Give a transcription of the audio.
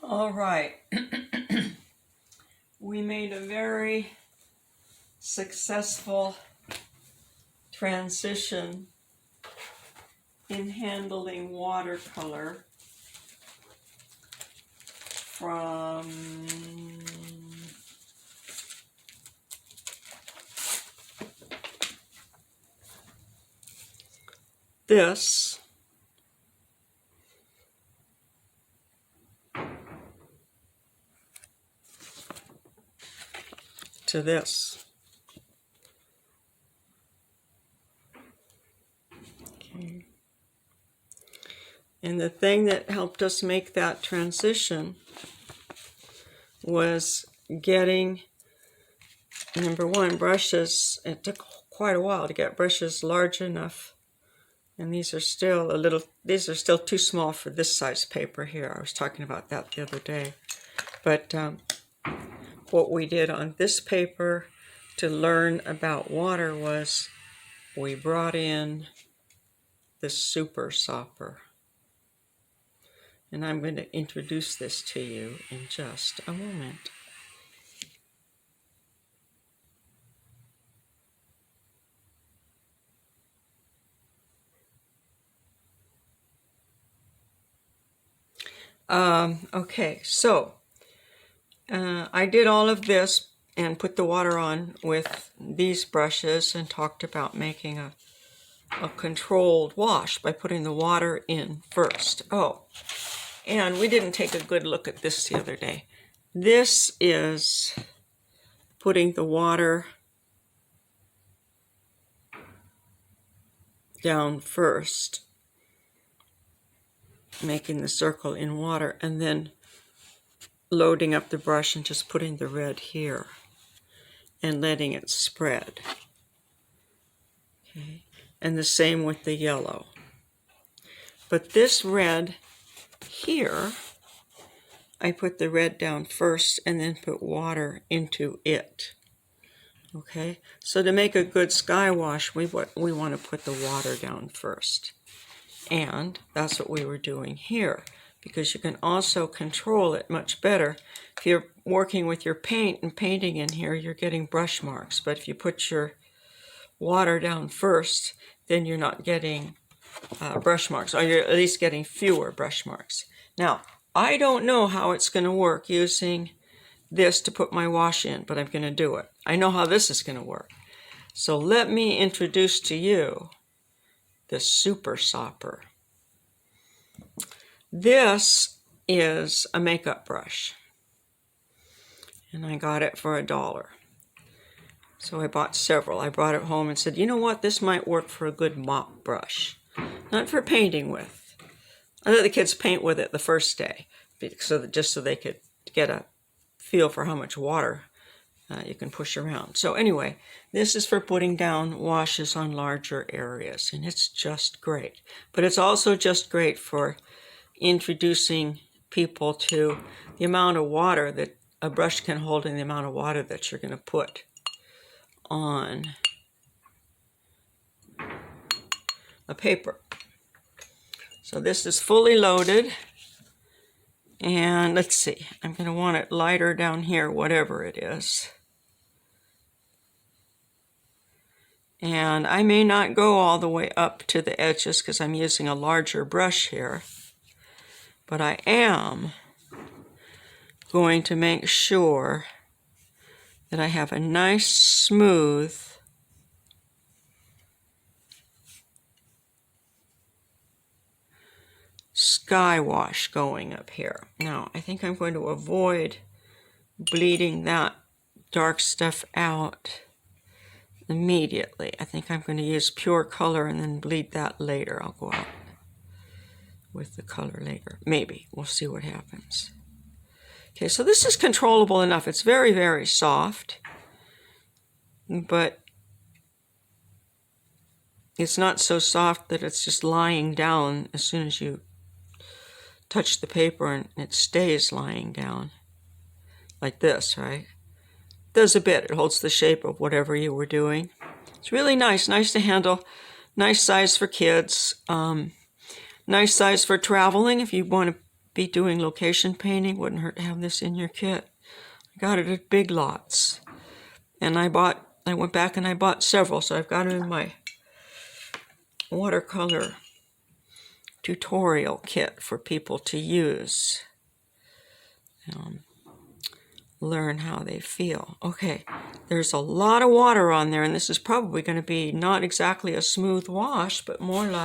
All right. We made a very successful transition in handling watercolor from this to this. Okay. And the thing that helped us make that transition was getting, number one, brushes. It took quite a while to get brushes large enough. And these are still these are still too small for this size paper here. I was talking about that the other day. But what we did on this paper to learn about water was we brought in the Super Sopper. And I'm going to introduce this to you in just a moment. Okay, so I did all of this and put the water on with these brushes and talked about making a controlled wash by putting the water in first. Oh, and we didn't take a good look at this the other day. This is putting the water down first, making the circle in water, and then loading up the brush and just putting the red here and letting it spread. Okay. And the same with the yellow. But this red here, I put the red down first and then put water into it. Okay, so to make a good sky wash, we want to put the water down first. And that's what we were doing here, because you can also control it much better. If you're working with your paint and painting in here, you're getting brush marks. But if you put your water down first, then you're not getting brush marks, or you're at least getting fewer brush marks. Now, I don't know how it's going to work using this to put my wash in, but I'm going to do it. I know how this is going to work. So let me introduce to you the Super Sopper. This is a makeup brush, and I got it for $1. So I bought several. I brought it home and said, you know what, this might work for a good mop brush. Not for painting with. I let the kids paint with it the first day, just so they could get a feel for how much water you can push around. So anyway, this is for putting down washes on larger areas, and it's just great. But it's also just great for introducing people to the amount of water that a brush can hold and the amount of water that you're going to put on a paper. So this is fully loaded, and let's see, I'm going to want it lighter down here, whatever it is. And I may not go all the way up to the edges because I'm using a larger brush here, but I am going to make sure that I have a nice smooth sky wash going up here. Now, I think I'm going to avoid bleeding that dark stuff out immediately. I think I'm going to use pure color and then bleed that later. I'll go out with the color later. Maybe. We'll see what happens. Okay, so this is controllable enough. It's very, very soft, but it's not so soft that it's just lying down as soon as you touch the paper, and it stays lying down like this, right? It does a bit. It holds the shape of whatever you were doing. It's really nice to handle. Nice size for kids. Nice size for traveling if you want to be doing location painting, wouldn't hurt to have this in your kit. I got it at Big Lots. And I went back and I bought several, so I've got them in my watercolor tutorial kit for people to use. Learn how they feel. Okay, there's a lot of water on there, and this is probably going to be not exactly a smooth wash, but more like